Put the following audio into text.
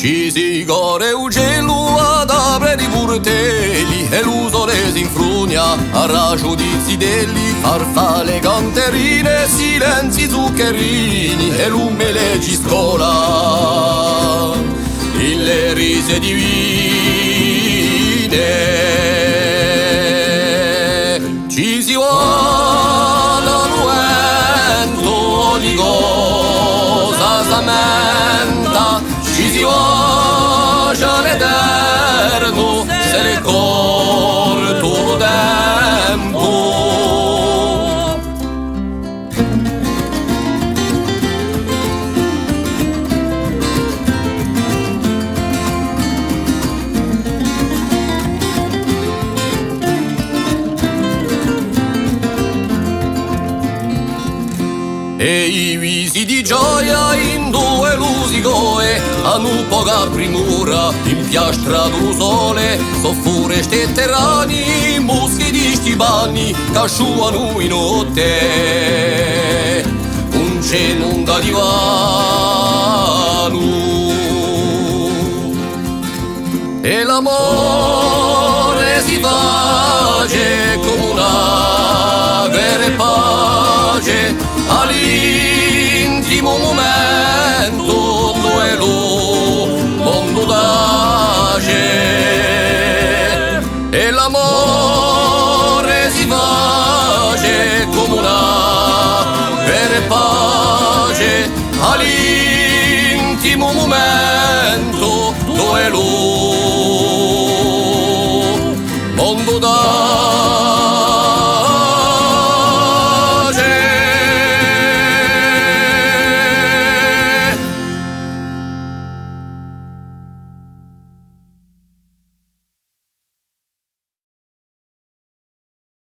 Ci si gore ugello ad apre di burtelli e l'usole si infrugna a raggio di zidelli, farfalle canterine, silenzi zuccherini e lume leggi scola le rise divine. Ci si vuole nuento, ogni cosa s'ammenta, ci si vuole l'eterno, se le corto lo tempo. E i visi di gioia in due lusigoe hanno poca primura in piastra d'u sole, soffure ste terrani, muschi di stibani casciuano in notte un cenunga di vano. E l'amore si face come una vera pace all'intimo momento dove lo mondo tace. E l'amore si face come una vera pace all'intimo momento dove lo